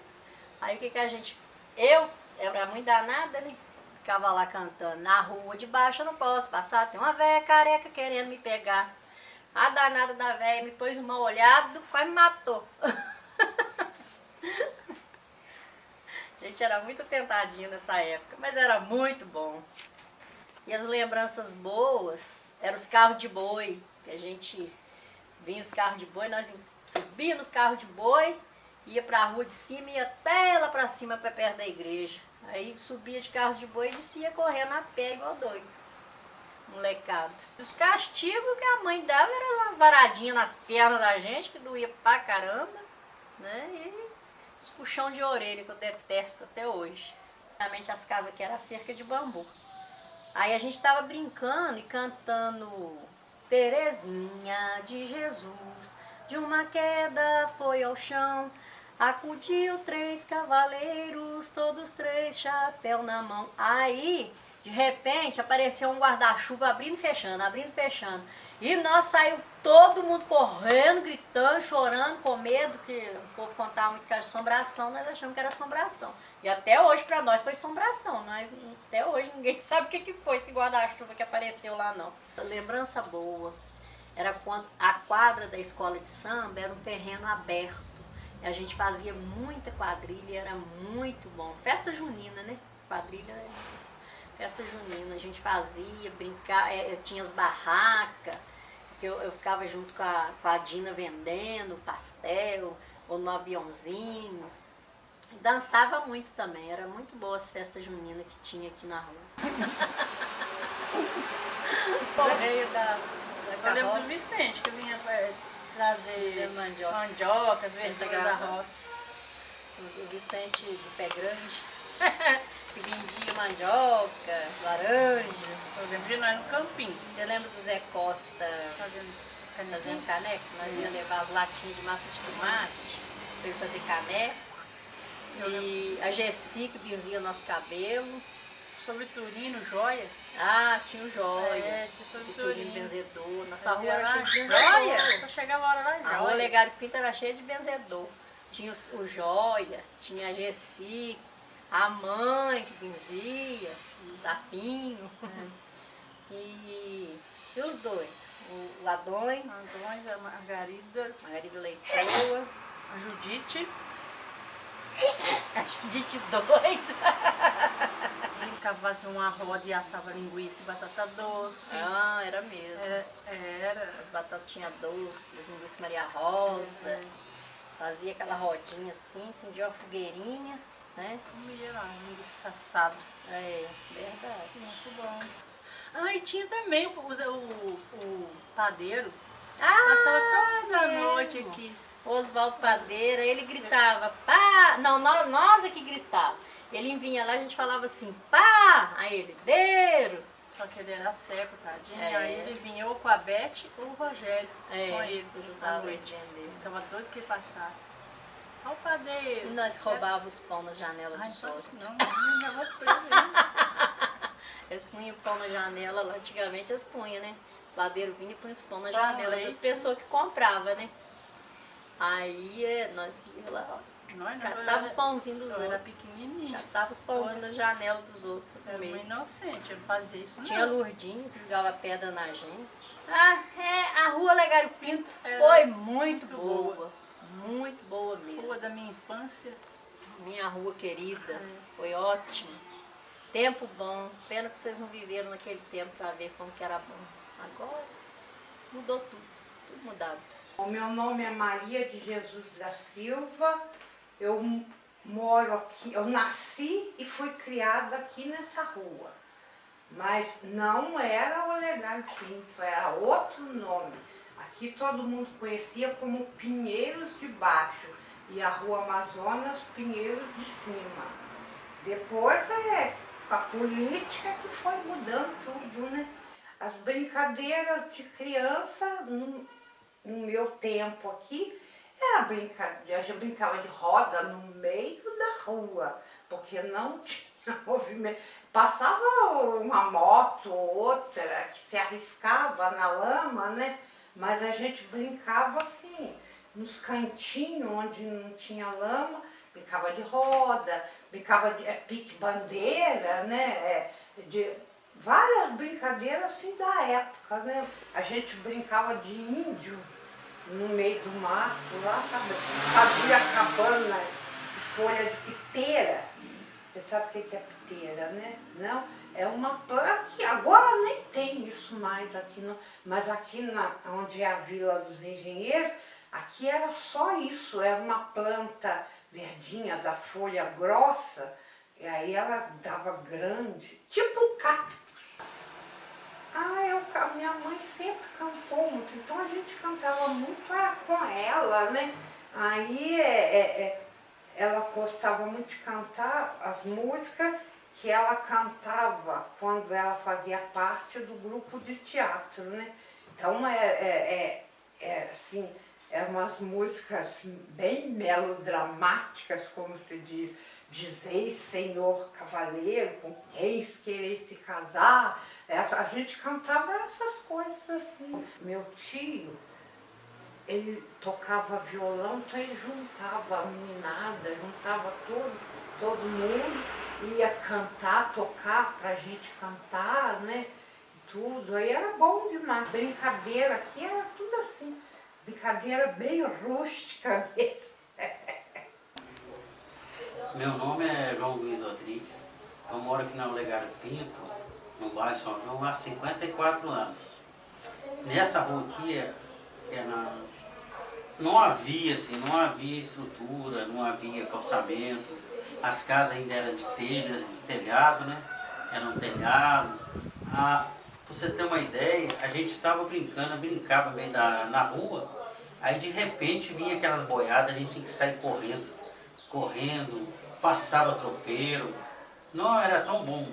Aí o que a gente... Eu era muito danada, né? Ficava lá cantando. Na rua de baixo eu não posso passar, tem uma véia careca querendo me pegar. A danada da véia me pôs um mal olhado, quase me matou. A gente era muito tentadinho nessa época, mas era muito bom. E as lembranças boas eram os carros de boi, que a gente vinha os carros de boi, nós subíamos nos carros de boi, ia para a rua de cima e ia até lá para cima, para perto da igreja. Aí subia de carro de boi e descia correndo a pé igual doido. Molecada. Os castigos que a mãe dava eram umas varadinhas nas pernas da gente, que doía pra caramba, né? E os puxão de orelha, que eu detesto até hoje. Realmente as casas aqui eram cerca de bambu. Aí a gente tava brincando e cantando Terezinha de Jesus, de uma queda foi ao chão, acudiu 3 cavaleiros, todos 3 chapéu na mão. Aí
De repente apareceu um guarda-chuva abrindo e fechando, abrindo e fechando. E nós saiu todo mundo correndo, gritando, chorando, com medo, que o povo contava muito que era assombração, nós achamos que era assombração. E até hoje para nós foi assombração, até hoje ninguém sabe o que foi esse guarda-chuva que apareceu lá não. Lembrança boa, era quando a quadra da escola de samba era um terreno aberto. E a gente fazia muita quadrilha, era muito bom. Festa junina, né? Quadrilha, festa junina, a gente fazia, brincar, tinha as barracas, que eu ficava junto com a Dina vendendo pastel, ou no aviãozinho. Dançava muito também, era muito boa as festas juninas que tinha aqui na rua. Correio da
Eu lembro do Vicente, que vinha trazer mandiocas, verdura da roça.
O Vicente do Pé Grande, que vendia mandioca, laranja.
Eu lembro de nós no campinho.
Você lembra do Zé Costa fazendo caneco? Nós íamos levar as latinhas de massa de tomate para ele fazer caneco. E a Gessi que benzia nosso cabelo.
Sobre Turino, joia.
Ah, tinha o joia.
Tinha sobre
Turino benzedor. Nossa rua
Fazia
era
lá,
cheia de
joia.
benzedor.
Só chegava a hora lá,
A rua
joia.
Legário Pinto era cheia de benzedor. Tinha o joia, tinha a Gessi, a mãe que benzia, o sapinho. E os dois, o Adões,
Andões, a Margarida,
Leitoa,
a Judite.
a Judite doida.
Brincava, fazia uma roda e assava linguiça e batata doce.
Ah, era mesmo.
Era.
As batatinhas doces, linguiça Maria Rosa. Fazia aquela rodinha assim, acendia uma fogueirinha, né?
Comia lá, linguiça assada.
É, verdade.
Muito bom. Ah, e tinha também o padeiro.
Ah,
Passava toda a
mesmo.
noite aqui.
Oswaldo Padeira, ele gritava, pá! Não, nós é que gritava. Ele vinha lá, a gente falava assim, pá! Aí ele, deiro!
Só que ele era seco, tadinho.
É.
Aí ele vinha ou com a Beth ou o Rogério com ele.
Eu ajudava
à noite.
ele vender.
Ficava doido que ele passasse. Olha o padeiro.
E nós roubávamos os pão nas janelas
Ai,
dos
então,
outros.
não levou preso. Hein?
Eles punham pão na janela, lá antigamente eles punham, né? Os padeiros vinham e punham os pão na
Pão,
janela das
leite.
pessoas que compravam, né? Aí nós íamos lá, ó,
Nós não,
catava o pãozinho dos
eu era
outros.
pequenininha.
Catava os pãozinhos nas janelas dos outros pra
Era uma
comer.
inocente, eu não fazia isso
Tinha
não.
Lourdinho que jogava pedra na gente. A rua Legário Pinto
Era
foi muito
muito
boa.
boa.
Muito boa mesmo.
Rua da minha infância.
Minha rua querida, foi ótimo. Tempo bom. Pena que vocês não viveram naquele tempo para ver como que era bom. Agora mudou tudo. Tudo mudado.
O meu nome é Maria de Jesus da Silva. Eu moro aqui, eu nasci e fui criada aqui nessa rua. Mas não era o Olegário Pinto, era outro nome. Aqui todo mundo conhecia como Pinheiros de Baixo e a Rua Amazonas Pinheiros de Cima. Depois com a política que foi mudando tudo, né? As brincadeiras de criança, no meu tempo aqui, era brincadeira, a gente brincava de roda no meio da rua, porque não tinha movimento. Passava uma moto ou outra que se arriscava na lama, né? Mas a gente brincava assim, nos cantinhos onde não tinha lama, brincava de roda, brincava de pique-bandeira, né? De várias brincadeiras assim da época, né? A gente brincava de índio no meio do mato, lá, sabe? Fazia cabana de folha de piteira. Você sabe o que é piteira, né? Não? É uma planta que agora nem tem isso mais aqui, não. Mas aqui onde é a Vila dos Engenheiros, aqui era só isso, era uma planta verdinha da folha grossa, e aí ela dava grande, tipo um cacto. Minha mãe sempre cantou muito, então a gente cantava muito, era com ela, né? Aí ela gostava muito de cantar as músicas que ela cantava quando ela fazia parte do grupo de teatro, né? Então assim, umas músicas assim, bem melodramáticas, como se diz. Dizeis, Senhor Cavaleiro, com quem quereis se casar, a gente cantava essas coisas assim. Meu tio, ele tocava violão, então ele juntava a meninada, juntava todo mundo, ia cantar, tocar pra gente cantar, né? Tudo, aí era bom demais. Brincadeira aqui era tudo assim, brincadeira bem rústica mesmo.
Meu nome é João Luiz Rodrigues, eu moro aqui na Olegário Pinto, no bairro São João, há 54 anos. Nessa rua aqui, não havia estrutura, não havia calçamento, as casas ainda eram de telhado, né? Eram telhados. Pra você ter uma ideia, a gente estava brincava meio na rua, aí de repente vinha aquelas boiadas, a gente tinha que sair correndo, passava tropeiro. Não, era tão bom.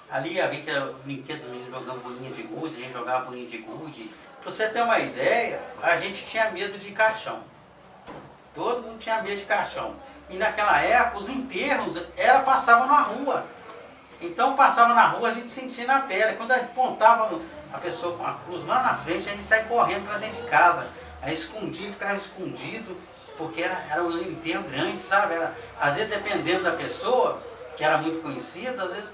Ali havia que era brinquedos, os meninos jogando bolinha de gude, a gente jogava bolinha de gude. Pra você ter uma ideia, a gente tinha medo de caixão. Todo mundo tinha medo de caixão. E naquela época, os enterros passavam na rua. Então passava na rua, a gente sentia na pele. Quando a gente apontava a pessoa com a cruz lá na frente, a gente saía correndo para dentro de casa. Aí escondia, ficava escondido, porque era um enterro grande, sabe? Às vezes, dependendo da pessoa, que era muito conhecida, às vezes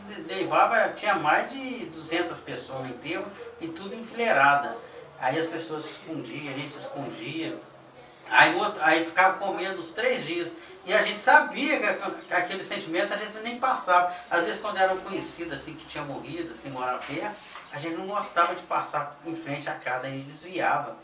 tinha mais de 200 pessoas no enterro e tudo enfileirada. Aí as pessoas se escondiam, a gente se escondia. Aí ficava com medo uns 3 dias. E a gente sabia que aquele sentimento a gente nem passava. Às vezes quando era um conhecido assim, que tinha morrido, assim, morava perto, a gente não gostava de passar em frente à casa, a gente desviava.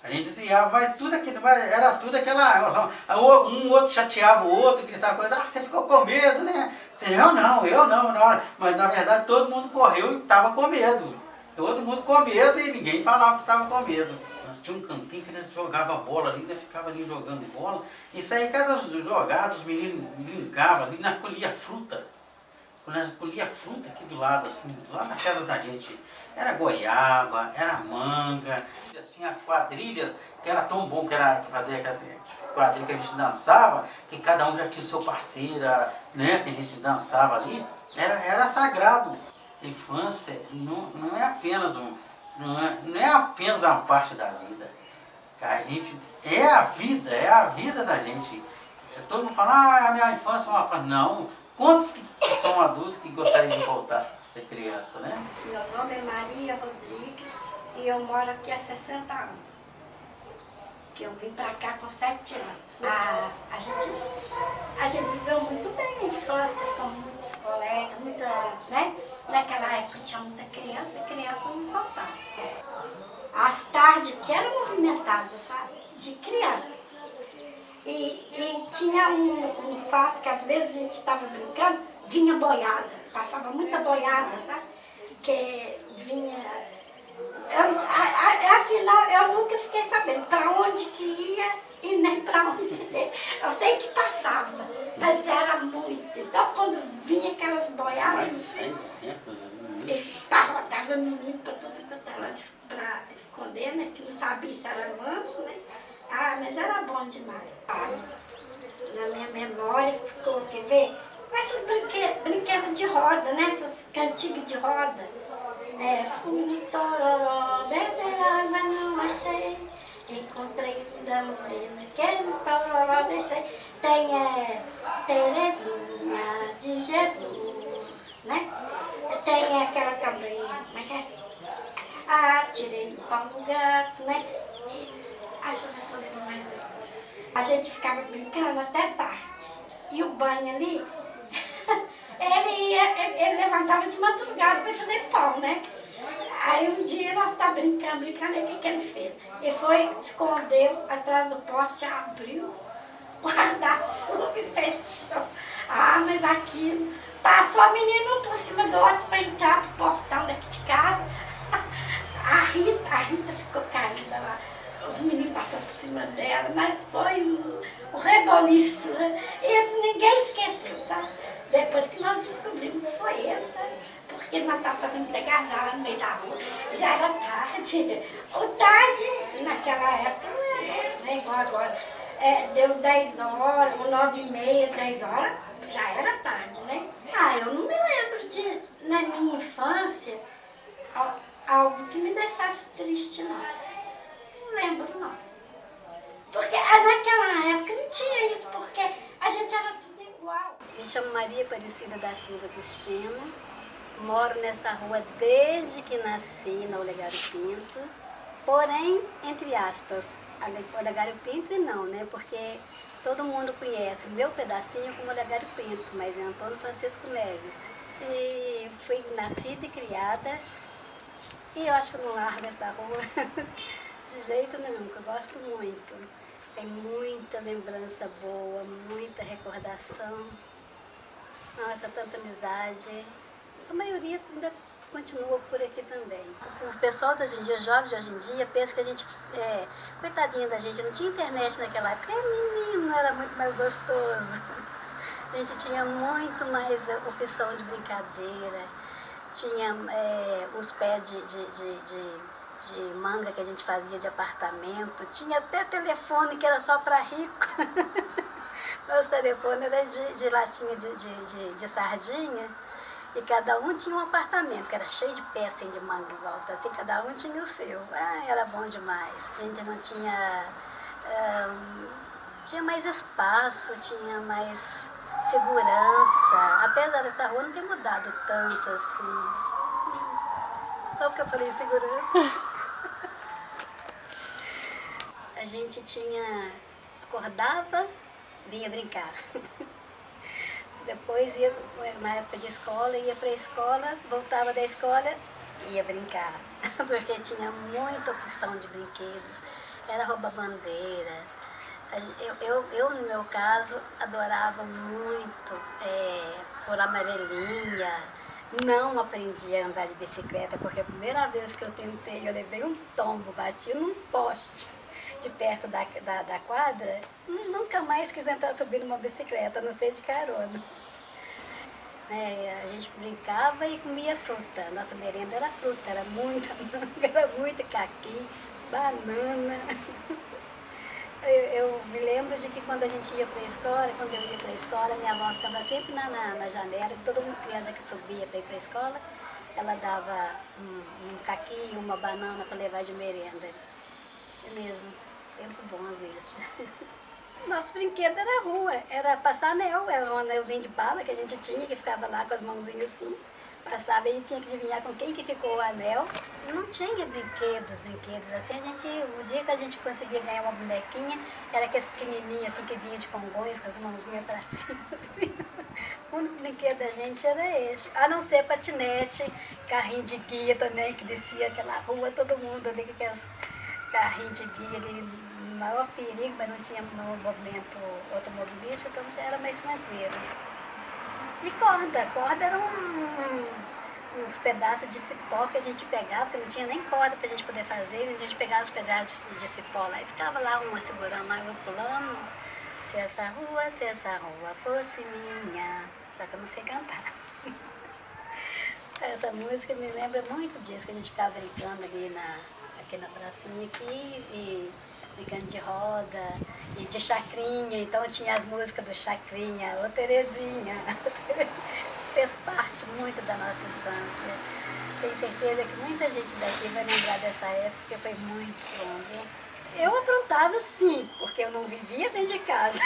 Mas era tudo aquela. Um outro chateava o outro, gritava coisa, você ficou com medo, né? Eu não. Mas na verdade todo mundo correu e estava com medo. Todo mundo com medo e ninguém falava que estava com medo. Tinha um campinho que eles jogavam bola ali, né? Ficava ali jogando bola. Isso aí, cada jogada, os meninos brincavam ali, nós colhia fruta. Nós colhia fruta aqui do lado, assim, lá na casa da gente. Era goiaba, era manga. Tinha as quadrilhas, que era tão bom que fazia aquelas quadrilhas que a gente dançava, que cada um já tinha seu parceiro, né? Que a gente dançava ali. Era sagrado. A infância não é apenas uma parte da vida. A gente é a vida da gente. Todo mundo fala, a minha infância é uma parte. Não. Quantos que são adultos que gostariam de voltar a ser criança, né?
Meu nome é Maria Rodrigues e eu moro aqui há 60 anos. Que eu vim pra cá com 7 anos. A gente viveu muito bem a infância, com muitos colegas, né? Naquela época tinha muita criança não faltava. As tardes que eram movimentadas, sabe? De criança. E tinha um fato que às vezes a gente estava brincando, vinha boiada, passava muita boiada, sabe? Que vinha. Afinal, eu nunca fiquei sabendo para onde que ia e nem para onde. Eu sei que passava, mas era muito. Então, quando vinha aquelas boiadas.
Mais de 100%, né?
Esparrodava menino para tudo que eu estava para esconder, né? Que não sabia se era manso, né? Mas era bom demais. Na minha memória ficou, quer ver? Esses brinquedos de roda, né? Essas cantigas de roda. Fui tororó, beber água não achei. Encontrei da morena, que no tororó deixei. Tem Terezinha de Jesus, né? Tem aquela também, como é que é? Tirei do pau do gato, né? Deixa eu ver se eu lembro mais uma coisa. A gente ficava brincando até tarde. E o banho ali, ele levantava de madrugada para fazer pão, né? Aí um dia nós estávamos brincando, e o que ele fez? Ele foi, escondeu atrás do poste, abriu o guarda-chuva e fechou. Mas aquilo, passou a menina um por cima do outro para entrar pro portão daqui de casa. A Rita ficou caída lá. Os meninos passaram por cima dela, mas foi um reboliço, né? E isso ninguém esqueceu, sabe? Depois que nós descobrimos que foi ele, né? Porque nós estávamos fazendo pegadar no meio da rua. Já era tarde. O tarde, naquela época, não é igual agora. Deu 10 horas, 9h30, 10 horas, já era tarde, né? Eu não me lembro na minha infância, que me deixasse triste, não. Não lembro, não. Porque naquela época não tinha isso, porque a gente era tudo igual.
Me chamo Maria Aparecida da Silva Cristino. Moro nessa rua desde que nasci, na Olegário Pinto. Porém, entre aspas, Olegário Pinto e não, né? Porque todo mundo conhece meu pedacinho como Olegário Pinto, mas é Antônio Francisco Neves. E fui nascida e criada, e eu acho que eu não largo essa rua de jeito nenhum, que eu gosto muito. Tem muita lembrança boa, muita recordação. Nossa, tanta amizade. A maioria ainda continua por aqui também. O pessoal de hoje em dia, jovens de hoje em dia, pensa que a gente, coitadinha da gente, não tinha internet naquela época. Menino, era muito mais gostoso. A gente tinha muito mais opção de brincadeira. Tinha os pés de manga que a gente fazia de apartamento. Tinha até telefone que era só para rico. Nosso telefone era de latinha de sardinha. E cada um tinha um apartamento, que era cheio de pés assim, de manga em volta. Assim, cada um tinha o seu. Era bom demais. A gente não tinha... tinha mais espaço, tinha mais segurança. Apesar dessa rua não ter mudado tanto assim. Só porque eu falei segurança. A gente acordava, vinha brincar. Depois ia, na época de escola, ia para a escola, voltava da escola, ia brincar. Porque tinha muita opção de brinquedos. Era rouba-bandeira. Eu, no meu caso, adorava muito pular amarelinha. Não aprendi a andar de bicicleta, porque a primeira vez que eu tentei, eu levei um tombo, bati num poste de perto da quadra. Nunca mais quis entrar subir numa bicicleta, a não ser de carona. A gente brincava e comia fruta. Nossa merenda era fruta, era muita manga, era muito caqui, banana. Eu me lembro de que quando a gente ia para a escola, quando eu ia para a escola, minha avó ficava sempre na janela, todo mundo criança que subia para ir para a escola, ela dava um caqui, uma banana para levar de merenda. É mesmo, tempo bons isso. Nosso brinquedo era a rua, era passar anel, era um anelzinho de bala que a gente tinha, que ficava lá com as mãozinhas assim. Passava e tinha que adivinhar com quem que ficou o anel. E não tinha brinquedos assim. O dia que a gente conseguia ganhar uma bonequinha, era aqueles pequenininhos assim que vinha de Congonhas, com as mãozinhas para cima. Assim. O único brinquedo da gente era esse. A não ser patinete, carrinho de guia também, que descia aquela rua, todo mundo ali com aqueles carrinhos de guia ali, maior perigo, mas não tinha movimento automobilístico, então já era mais tranquilo. E corda era um pedaço de cipó que a gente pegava, porque não tinha nem corda para a gente poder fazer, a gente pegava os pedaços de cipó lá e ficava lá, uma segurando, lá, eu pulando. Se essa rua fosse minha, só que eu não sei cantar. Essa música me lembra muito disso, que a gente ficava brincando ali aqui na pracinha e brincando de roda e de chacrinha, então tinha as músicas do Chacrinha, ô Terezinha, fez parte muito da nossa infância. Tenho certeza que muita gente daqui vai lembrar dessa época, porque foi muito bom, viu? Eu aprontava sim, porque eu não vivia dentro de casa.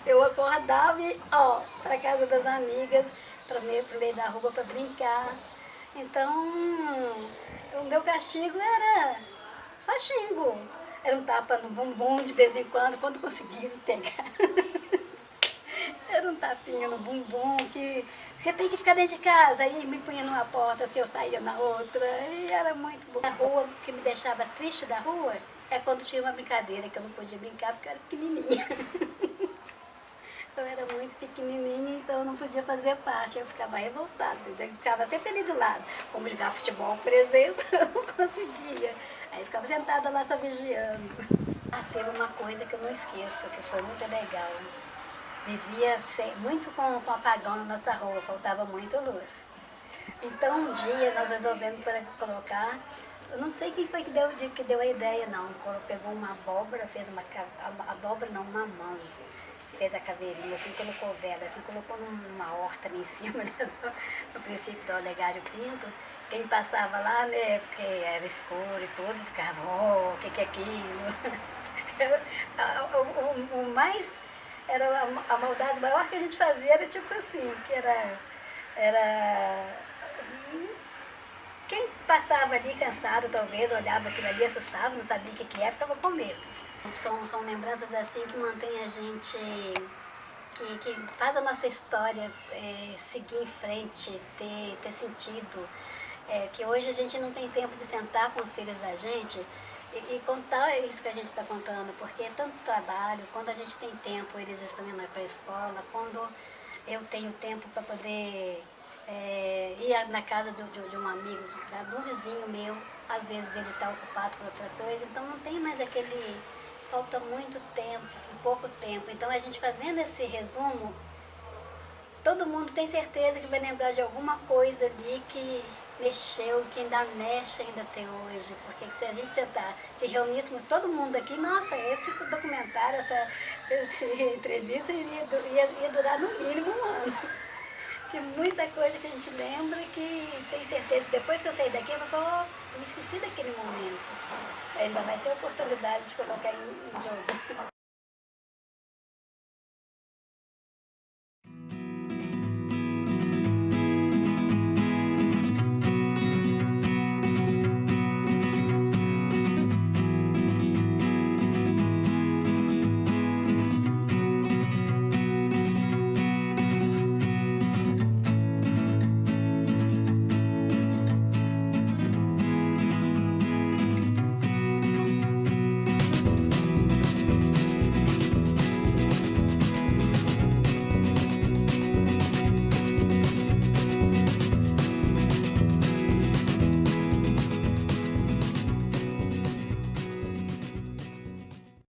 Eu acordava e, para casa das amigas, pro meio da rua para brincar. Então, o meu castigo era só xingo. Era um tapa no bumbum de vez em quando conseguia me pegar. Era um tapinha no bumbum que você tem que ficar dentro de casa. Aí me punha numa porta, se eu saía na outra. E era muito bom. A rua, o que me deixava triste da rua é quando tinha uma brincadeira que eu não podia brincar porque eu era pequenininha. Eu era muito pequenininha, então eu não podia fazer parte. Eu ficava revoltada, eu ficava sempre ali do lado. Como jogar futebol, por exemplo, eu não conseguia. Aí eu ficava sentada lá só vigiando. Teve uma coisa que eu não esqueço, que foi muito legal. Vivia muito com apagão na nossa rua, faltava muita luz. Então um dia nós resolvemos colocar, eu não sei quem foi que deu a ideia não, pegou uma abóbora, fez uma mão. Fez a caveirinha, assim, colocou vela, assim, colocou numa horta ali em cima, né, no princípio do Olegário Pinto, quem passava lá, né, porque era escuro e tudo, ficava, oh, o que é aquilo? O mais, era a maldade maior que a gente fazia era tipo assim, que era quem passava ali cansado, talvez, olhava aquilo ali, assustava, não sabia o que era, ficava com medo. São lembranças assim que mantêm a gente, que faz a nossa história seguir em frente, ter sentido. Que hoje a gente não tem tempo de sentar com os filhos da gente e contar isso que a gente está contando, porque é tanto trabalho. Quando a gente tem tempo, eles estão indo para a escola. Quando eu tenho tempo para poder ir na casa de um amigo, de um vizinho meu, às vezes ele está ocupado por outra coisa, então não tem mais aquele... Falta muito tempo, pouco tempo. Então a gente fazendo esse resumo, todo mundo tem certeza que vai lembrar de alguma coisa ali que mexeu, que ainda mexe ainda até hoje. Porque se a gente sentar, se reuníssemos todo mundo aqui, nossa, esse documentário, essa entrevista ia durar no mínimo um ano. Porque muita coisa que a gente lembra que tem certeza que depois que eu sair daqui, eu vou falar, eu me esqueci daquele momento. Ainda vai ter oportunidade de colocar em jogo.